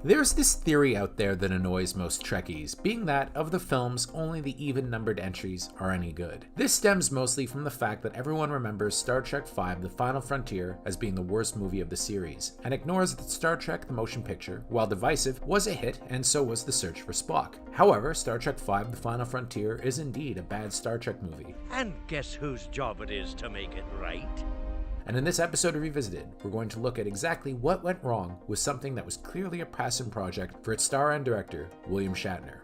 There's this theory out there that annoys most Trekkies, being that of the films, only the even-numbered entries are any good. This stems mostly from the fact that everyone remembers Star Trek V: The Final Frontier as being the worst movie of the series, and ignores that Star Trek the Motion Picture, while divisive, was a hit, and so was The Search for Spock. However, Star Trek V: The Final Frontier is indeed a bad Star Trek movie. And guess whose job it is to make it right? And in this episode of Revisited, we're going to look at exactly what went wrong with something that was clearly a passion project for its star and director, William Shatner.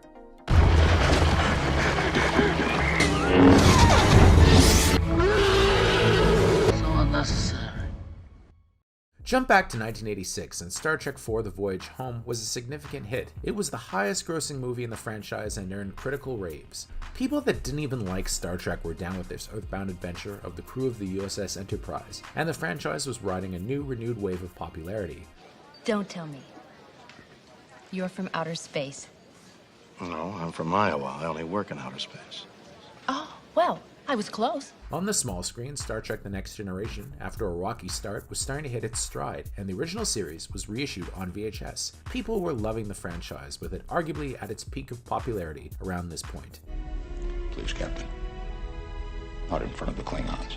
So unnecessary. Jump back to 1986, and Star Trek IV: The Voyage Home was a significant hit. It was the highest grossing movie in the franchise and earned critical raves. People that didn't even like Star Trek were down with this earthbound adventure of the crew of the USS Enterprise, and the franchise was riding a renewed wave of popularity. Don't tell me. You're from outer space. No, I'm from Iowa. I only work in outer space. Oh, well, I was close. On the small screen, Star Trek The Next Generation, after a rocky start, was starting to hit its stride, and the original series was reissued on VHS. People were loving the franchise, with it arguably at its peak of popularity around this point. Please, Captain. Not in front of the Klingons.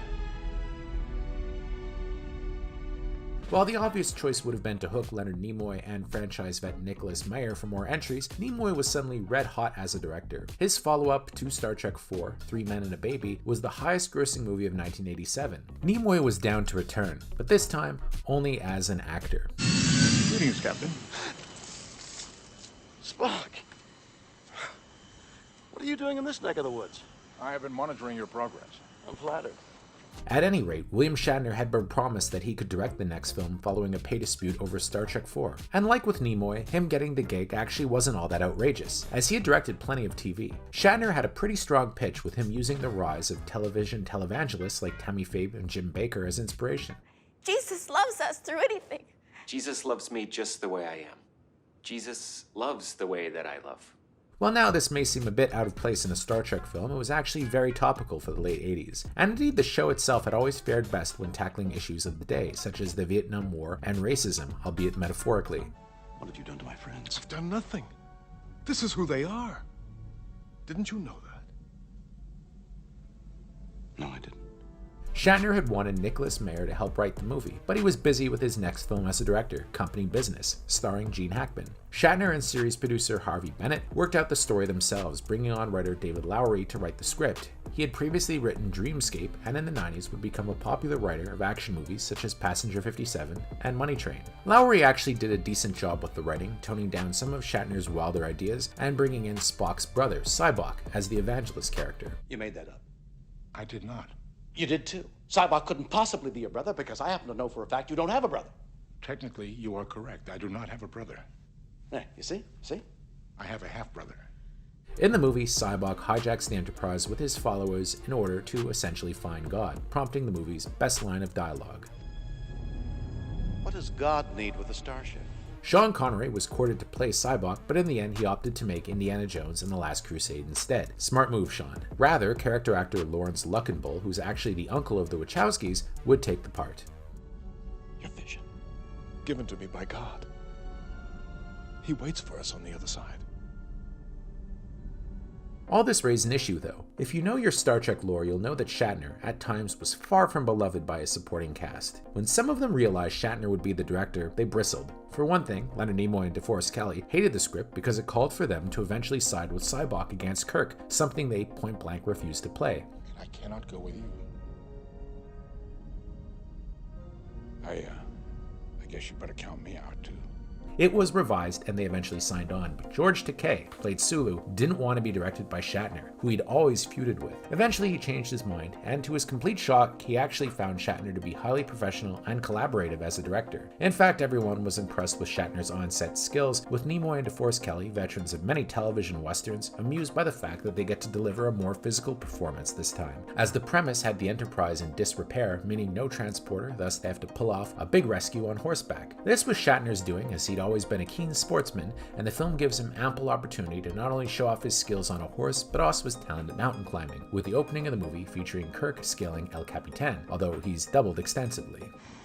While the obvious choice would have been to hook Leonard Nimoy and franchise vet Nicholas Meyer for more entries, Nimoy was suddenly red hot as a director. His follow-up to Star Trek IV, Three Men and a Baby, was the highest grossing movie of 1987. Nimoy was down to return, but this time only as an actor. Greetings, Captain. Spock! What are you doing in this neck of the woods? I have been monitoring your progress. I'm flattered. At any rate, William Shatner had been promised that he could direct the next film following a pay dispute over Star Trek IV. And like with Nimoy, him getting the gig actually wasn't all that outrageous, as he had directed plenty of TV. Shatner had a pretty strong pitch, with him using the rise of television televangelists like Tammy Faye and Jim Bakker as inspiration. Jesus loves us through anything. Jesus loves me just the way I am. Jesus loves the way that I love. While now this may seem a bit out of place in a Star Trek film, it was actually very topical for the late 80s. And indeed, the show itself had always fared best when tackling issues of the day, such as the Vietnam War and racism, albeit metaphorically. What have you done to my friends? I've done nothing. This is who they are. Didn't you know that? No, I didn't. Shatner had wanted Nicholas Meyer to help write the movie, but he was busy with his next film as a director, Company Business, starring Gene Hackman. Shatner and series producer Harvey Bennett worked out the story themselves, bringing on writer David Lowery to write the script. He had previously written Dreamscape, and in the 90s would become a popular writer of action movies such as Passenger 57 and Money Train. Lowery actually did a decent job with the writing, toning down some of Shatner's wilder ideas and bringing in Spock's brother, Sybok, as the evangelist character. You made that up. I did not. You did too. Sybok couldn't possibly be your brother because I happen to know for a fact you don't have a brother. Technically, you are correct. I do not have a brother. There, you see? See? I have a half-brother. In the movie, Sybok hijacks the Enterprise with his followers in order to essentially find God, prompting the movie's best line of dialogue. What does God need with a starship? Sean Connery was courted to play Sybok, but in the end he opted to make Indiana Jones and the Last Crusade instead. Smart move, Sean. Rather, character actor Lawrence Luckinbull, who's actually the uncle of the Wachowskis, would take the part. Your vision. Given to me by God. He waits for us on the other side. All this raised an issue, though. If you know your Star Trek lore, you'll know that Shatner, at times, was far from beloved by his supporting cast. When some of them realized Shatner would be the director, they bristled. For one thing, Leonard Nimoy and DeForest Kelley hated the script because it called for them to eventually side with Sybok against Kirk, something they point-blank refused to play. I cannot go with you. I guess you better count me out, too. It was revised and they eventually signed on, but George Takei, played Sulu, didn't want to be directed by Shatner, who he'd always feuded with. Eventually he changed his mind, and to his complete shock, he actually found Shatner to be highly professional and collaborative as a director. In fact, everyone was impressed with Shatner's on-set skills, with Nimoy and DeForest Kelley, veterans of many television westerns, amused by the fact that they get to deliver a more physical performance this time. As the premise had the Enterprise in disrepair, meaning no transporter, thus they have to pull off a big rescue on horseback. This was Shatner's doing, as he'd always been a keen sportsman, and the film gives him ample opportunity to not only show off his skills on a horse, but also his talent at mountain climbing, with the opening of the movie featuring Kirk scaling El Capitan, although he's doubled extensively.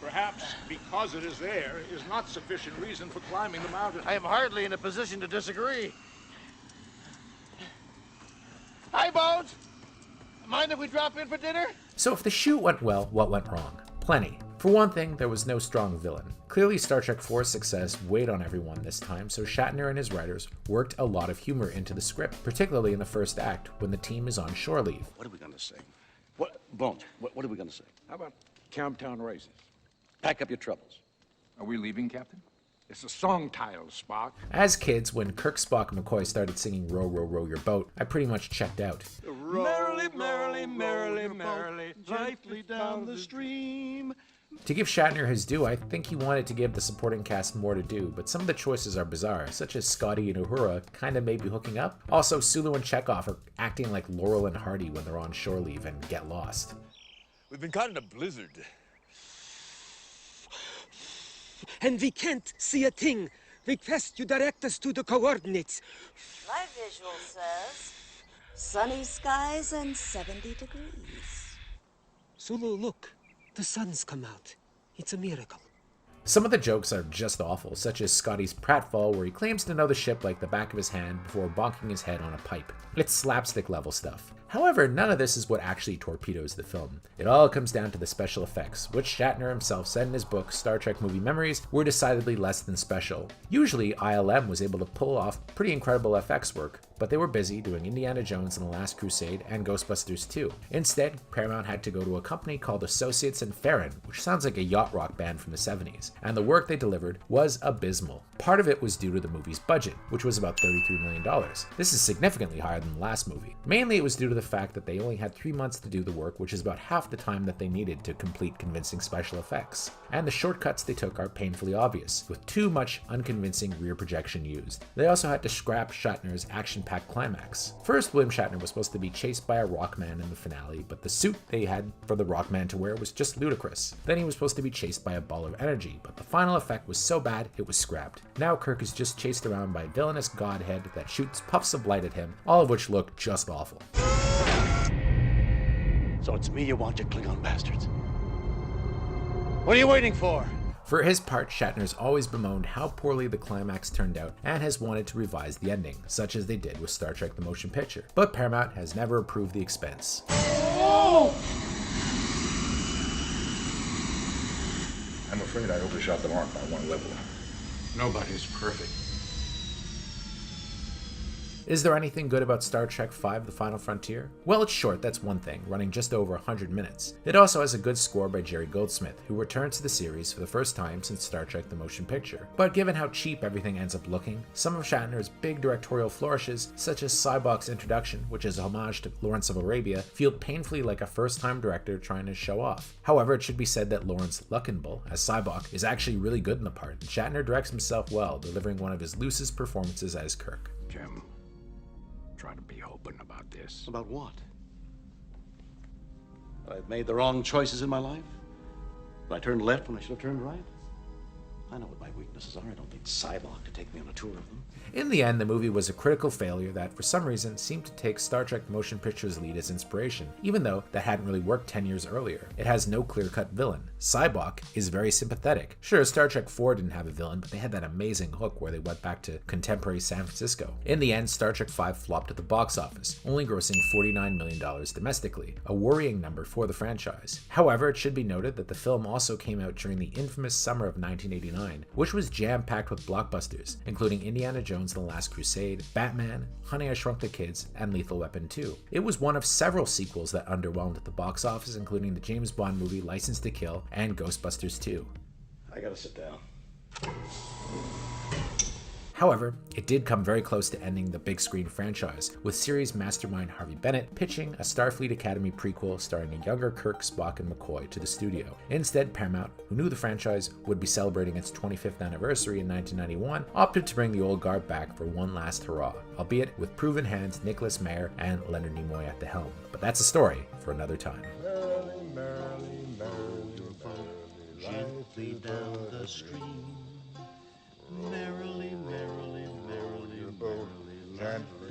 Perhaps because it is there is not sufficient reason for climbing the mountain. I am hardly in a position to disagree. Hi, Bones! Mind if we drop in for dinner? So if the shoot went well, what went wrong? Plenty. For one thing, there was no strong villain. Clearly, Star Trek IV's success weighed on everyone this time, so Shatner and his writers worked a lot of humor into the script, particularly in the first act, when the team is on shore leave. What are we going to say? Bones, what are we going to say? How about Camptown Races? Pack up your troubles. Are we leaving, Captain? It's a song title, Spock. As kids, when Kirk, Spock, and McCoy started singing Row, Row, Row Your Boat, I pretty much checked out. Merrily, merrily, merrily, merrily, gently down the stream. To give Shatner his due, I think he wanted to give the supporting cast more to do, but some of the choices are bizarre, such as Scotty and Uhura kinda may be hooking up. Also, Sulu and Chekhov are acting like Laurel and Hardy when they're on shore leave and get lost. We've been caught in a blizzard. And we can't see a thing. Request you direct us to the coordinates. My visual says sunny skies and 70 degrees. Sulu, look. The sun's come out. It's a miracle. Some of the jokes are just awful, such as Scotty's pratfall where he claims to know the ship like the back of his hand before bonking his head on a pipe. It's slapstick level stuff. However, none of this is what actually torpedoes the film. It all comes down to the special effects, which Shatner himself said in his book Star Trek Movie Memories were decidedly less than special. Usually, ILM was able to pull off pretty incredible FX work, but they were busy doing Indiana Jones and the Last Crusade and Ghostbusters 2. Instead, Paramount had to go to a company called Associates and Farron, which sounds like a yacht rock band from the 70s, and the work they delivered was abysmal. Part of it was due to the movie's budget, which was about $33 million. This is significantly higher than the last movie. Mainly it was due to the fact that they only had 3 months to do the work, which is about half the time that they needed to complete convincing special effects. And the shortcuts they took are painfully obvious, with too much unconvincing rear projection used. They also had to scrap Shatner's action-packed climax. First, William Shatner was supposed to be chased by a Rockman in the finale, but the suit they had for the Rockman to wear was just ludicrous. Then he was supposed to be chased by a ball of energy, but the final effect was so bad it was scrapped. Now Kirk is just chased around by a villainous godhead that shoots puffs of light at him, all of which look just awful. So it's me you want, you Klingon bastards. What are you waiting for? For his part, Shatner's always bemoaned how poorly the climax turned out and has wanted to revise the ending, such as they did with Star Trek the Motion Picture. But Paramount has never approved the expense. Oh! I'm afraid I overshot the mark by one level. Nobody's perfect. Is there anything good about Star Trek V: The Final Frontier? Well, it's short, that's one thing, running just over 100 minutes. It also has a good score by Jerry Goldsmith, who returns to the series for the first time since Star Trek the Motion Picture. But given how cheap everything ends up looking, some of Shatner's big directorial flourishes, such as Sybok's introduction, which is a homage to Lawrence of Arabia, feel painfully like a first-time director trying to show off. However, it should be said that Lawrence Luckenbull, as Sybok, is actually really good in the part, and Shatner directs himself well, delivering one of his loosest performances as Kirk. Jim, try to be open about this. About what? I've made the wrong choices in my life? I turned left when I should have turned right? I know what my weaknesses are. I don't think Sybok could take me on a tour of them. In the end, the movie was a critical failure that, for some reason, seemed to take Star Trek Motion Picture's lead as inspiration, even though that hadn't really worked 10 years earlier. It has no clear-cut villain. Sybok is very sympathetic. Sure, Star Trek IV didn't have a villain, but they had that amazing hook where they went back to contemporary San Francisco. In the end, Star Trek V flopped at the box office, only grossing $49 million domestically, a worrying number for the franchise. However, it should be noted that the film also came out during the infamous summer of 1989, which was jam-packed with blockbusters, including Indiana Jones and the Last Crusade, Batman, Honey, I Shrunk the Kids, and Lethal Weapon 2. It was one of several sequels that underwhelmed at the box office, including the James Bond movie License to Kill and Ghostbusters 2. I gotta sit down. However, it did come very close to ending the big screen franchise, with series mastermind Harvey Bennett pitching a Starfleet Academy prequel starring a younger Kirk, Spock, and McCoy to the studio. Instead, Paramount, who knew the franchise would be celebrating its 25th anniversary in 1991, opted to bring the old guard back for one last hurrah, albeit with proven hands Nicholas Meyer and Leonard Nimoy at the helm. But that's a story for another time. Merrily, merrily, merrily, gently down the stream. Merrily, merrily, merrily, merrily, gently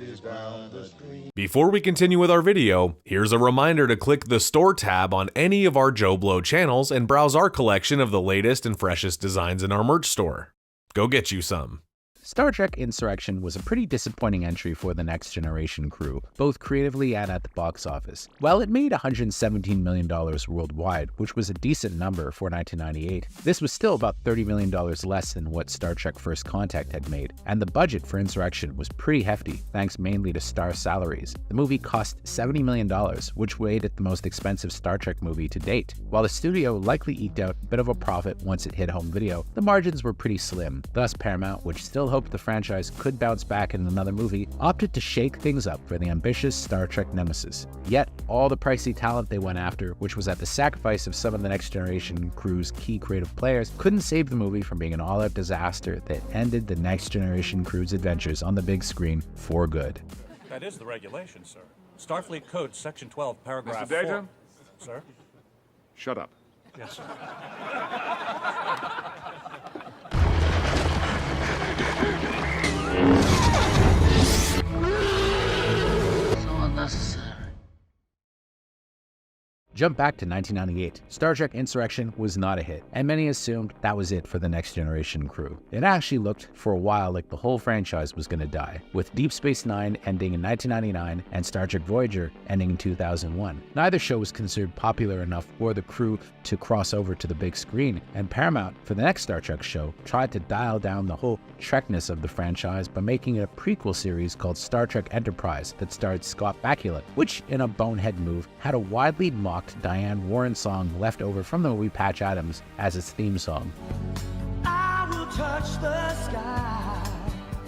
Before we continue with our video, here's a reminder to click the Store tab on any of our JoBlo channels and browse our collection of the latest and freshest designs in our merch store. Go get you some. Star Trek Insurrection was a pretty disappointing entry for the Next Generation crew, both creatively and at the box office. While it made $117 million worldwide, which was a decent number for 1998, this was still about $30 million less than what Star Trek First Contact had made, and the budget for Insurrection was pretty hefty, thanks mainly to star salaries. The movie cost $70 million, which made it the most expensive Star Trek movie to date. While the studio likely eked out a bit of a profit once it hit home video, the margins were pretty slim. Thus, Paramount, which still hoped the franchise could bounce back in another movie, opted to shake things up for the ambitious Star Trek Nemesis. Yet, all the pricey talent they went after, which was at the sacrifice of some of the Next Generation crew's key creative players, couldn't save the movie from being an all-out disaster that ended the Next Generation crew's adventures on the big screen for good. That is the regulation, sir. Starfleet Code, Section 12, Paragraph 4. Mr. Data? Sir? Shut up. Yes, sir. So unnecessary. Jump back to 1998. Star Trek Insurrection was not a hit, and many assumed that was it for the Next Generation crew. It actually looked for a while like the whole franchise was going to die, with Deep Space Nine ending in 1999 and Star Trek Voyager ending in 2001. Neither show was considered popular enough for the crew to cross over to the big screen, and Paramount, for the next Star Trek show, tried to dial down the whole Trekness of the franchise by making it a prequel series called Star Trek Enterprise that starred Scott Bakula, which, in a bonehead move, had a widely mocked Diane Warren song left over from the movie Patch Adams as its theme song. I will touch the sky,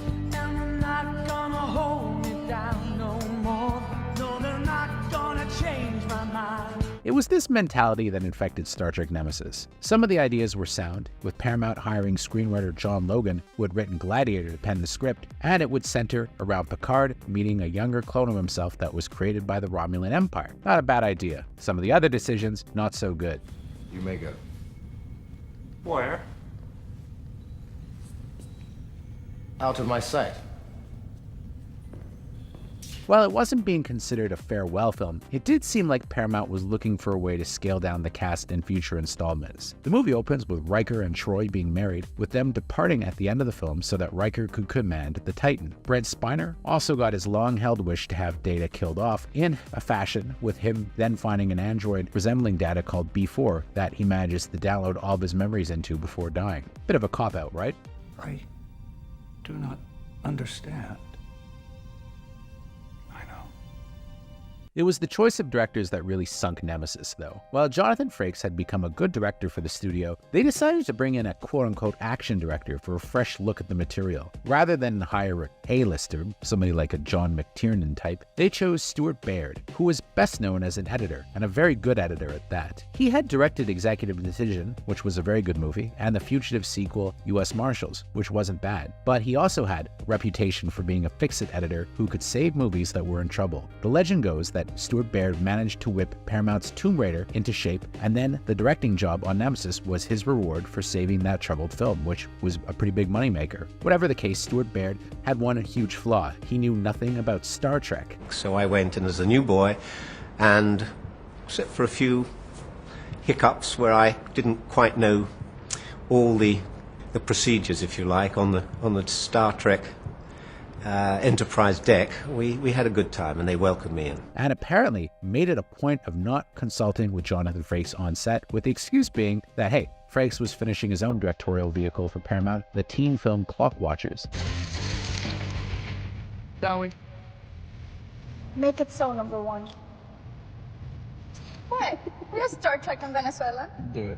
and they're not gonna hold me down no more. No, they're not gonna change my mind. It was this mentality that infected Star Trek Nemesis. Some of the ideas were sound, with Paramount hiring screenwriter John Logan, who had written Gladiator, to pen the script, and it would center around Picard meeting a younger clone of himself that was created by the Romulan Empire. Not a bad idea. Some of the other decisions, not so good. You may go. Where? Out of my sight. While it wasn't being considered a farewell film, it did seem like Paramount was looking for a way to scale down the cast in future installments. The movie opens with Riker and Troy being married, with them departing at the end of the film so that Riker could command the Titan. Brent Spiner also got his long-held wish to have Data killed off in a fashion, with him then finding an android resembling Data called B4 that he manages to download all of his memories into before dying. Bit of a cop-out, right? I do not understand. It was the choice of directors that really sunk Nemesis, though. While Jonathan Frakes had become a good director for the studio, they decided to bring in a quote-unquote action director for a fresh look at the material. Rather than hire a A-lister, somebody like a John McTiernan type, they chose Stuart Baird, who was best known as an editor, and a very good editor at that. He had directed Executive Decision, which was a very good movie, and the Fugitive sequel, U.S. Marshals, which wasn't bad. But he also had a reputation for being a fix-it editor who could save movies that were in trouble. The legend goes that Stuart Baird managed to whip Paramount's Tomb Raider into shape, and then the directing job on Nemesis was his reward for saving that troubled film, which was a pretty big moneymaker. Whatever the case, Stuart Baird had one huge flaw. He knew nothing about Star Trek. So I went in as a new boy, and except for a few hiccups where I didn't quite know all the procedures, if you like, on the Star Trek Enterprise deck, we had a good time and they welcomed me in. And apparently made it a point of not consulting with Jonathan Frakes on set, with the excuse being that, hey, Frakes was finishing his own directorial vehicle for Paramount, the teen film Clock Watchers. Shall we? Make it so, number one. What? We're Star Trek in Venezuela. Do it.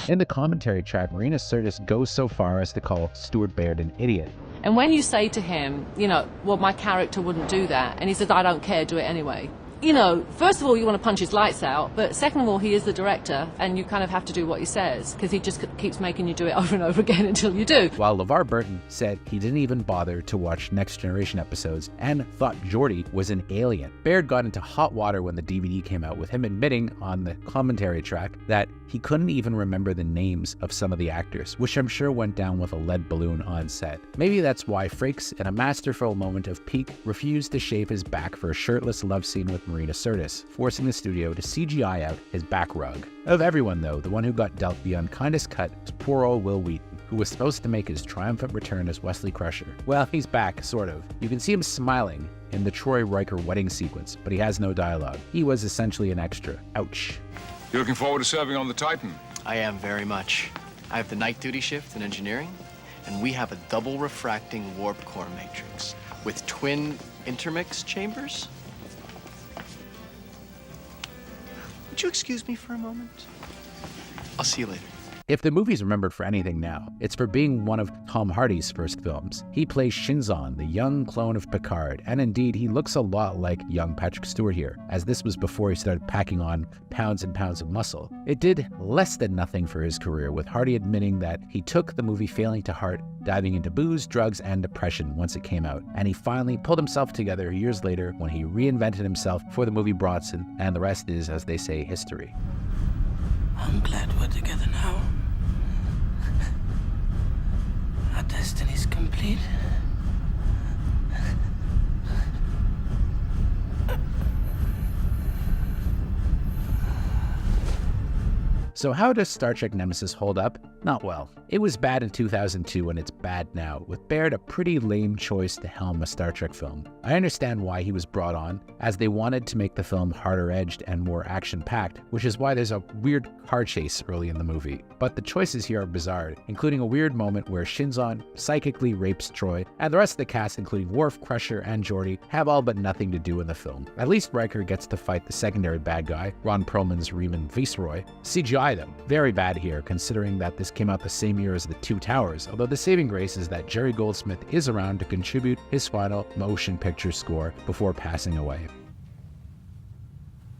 In the commentary track, Marina Sirtis goes so far as to call Stuart Baird an idiot. And when you say to him, you know, well, my character wouldn't do that, and he says, I don't care, do it anyway. you know, first of all, you want to punch his lights out, but second of all, he is the director, and you kind of have to do what he says, because he just keeps making you do it over and over again until you do. While LeVar Burton said he didn't even bother to watch Next Generation episodes and thought Geordi was an alien. Baird got into hot water when the DVD came out, with him admitting on the commentary track that he couldn't even remember the names of some of the actors, which I'm sure went down with a lead balloon on set. Maybe that's why Frakes, in a masterful moment of pique, refused to shave his back for a shirtless love scene with Marina Sirtis, forcing the studio to CGI out his back rug. Of everyone, though, the one who got dealt the unkindest cut was poor old Wil Wheaton, who was supposed to make his triumphant return as Wesley Crusher. Well, he's back, sort of. You can see him smiling in the Troy Riker wedding sequence, but he has no dialogue. He was essentially an extra. Ouch. You looking forward to serving on the Titan? I am very much. I have the night duty shift in engineering, and we have a double refracting warp core matrix with twin intermix chambers. Would you excuse me for a moment? I'll see you later. If the movie's remembered for anything now, it's for being one of Tom Hardy's first films. He plays Shinzon, the young clone of Picard, and indeed he looks a lot like young Patrick Stewart here, as this was before he started packing on pounds and pounds of muscle. It did less than nothing for his career, with Hardy admitting that he took the movie failing to heart, diving into booze, drugs, and depression once it came out, and he finally pulled himself together years later when he reinvented himself for the movie Bronson, and the rest is, as they say, history. I'm glad we're together now. Our destiny's complete. So how does Star Trek Nemesis hold up? Not well. It was bad in 2002 and it's bad now, with Baird a pretty lame choice to helm a Star Trek film. I understand why he was brought on, as they wanted to make the film harder-edged and more action-packed, which is why there's a weird car chase early in the movie. But the choices here are bizarre, including a weird moment where Shinzon psychically rapes Troy, and the rest of the cast, including Worf, Crusher, and Geordi, have all but nothing to do in the film. At least Riker gets to fight the secondary bad guy, Ron Perlman's Riemann Viceroy. CGI them. Very bad here, considering that this came out the same year as The Two Towers, although the saving grace is that Jerry Goldsmith is around to contribute his final motion picture score before passing away.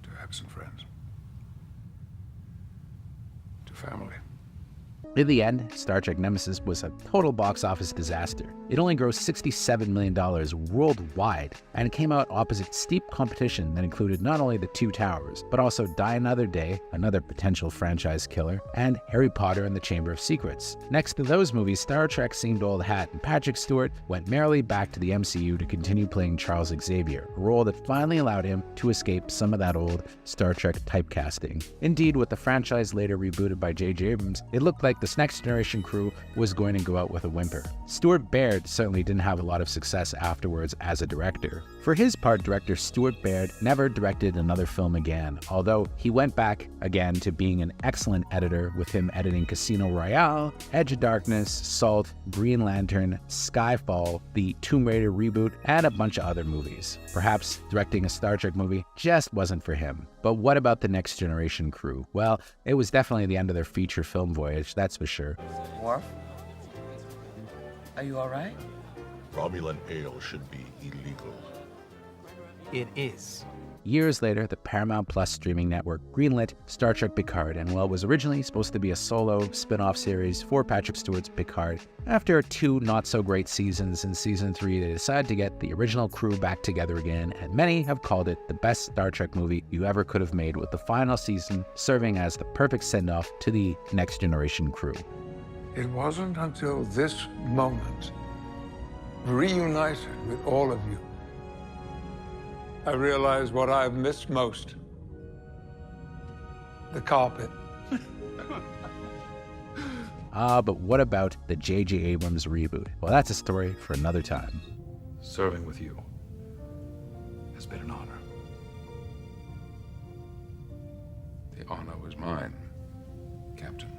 To absent friends. To family. In the end, Star Trek Nemesis was a total box office disaster. It only grossed $67 million worldwide, and it came out opposite steep competition that included not only The Two Towers, but also Die Another Day, another potential franchise killer, and Harry Potter and the Chamber of Secrets. Next to those movies, Star Trek seemed old hat, and Patrick Stewart went merrily back to the MCU to continue playing Charles Xavier, a role that finally allowed him to escape some of that old Star Trek typecasting. Indeed, with the franchise later rebooted by J.J. Abrams, it looked like this Next Generation crew was going to go out with a whimper. Stuart Baird certainly didn't have a lot of success afterwards as a director. For his part, director Stuart Baird never directed another film again, although he went back again to being an excellent editor, with him editing Casino Royale, Edge of Darkness, Salt, Green Lantern, Skyfall, the Tomb Raider reboot, and a bunch of other movies. Perhaps directing a Star Trek movie just wasn't for him. But what about the Next Generation crew? Well, it was definitely the end of their feature film voyage, that's for sure. Worf? Are you all right? Romulan ale should be illegal. It is. Years later, the Paramount Plus streaming network greenlit Star Trek Picard, and while it was originally supposed to be a solo spin-off series for Patrick Stewart's Picard, after 2 not-so-great seasons in Season 3, they decided to get the original crew back together again, and many have called it the best Star Trek movie you ever could have made, with the final season serving as the perfect send-off to the Next Generation crew. It wasn't until this moment, reunited with all of you, I realized what I've missed most. The carpet. But what about the J.J. Abrams reboot? Well, that's a story for another time. Serving with you has been an honor. The honor was mine, Captain.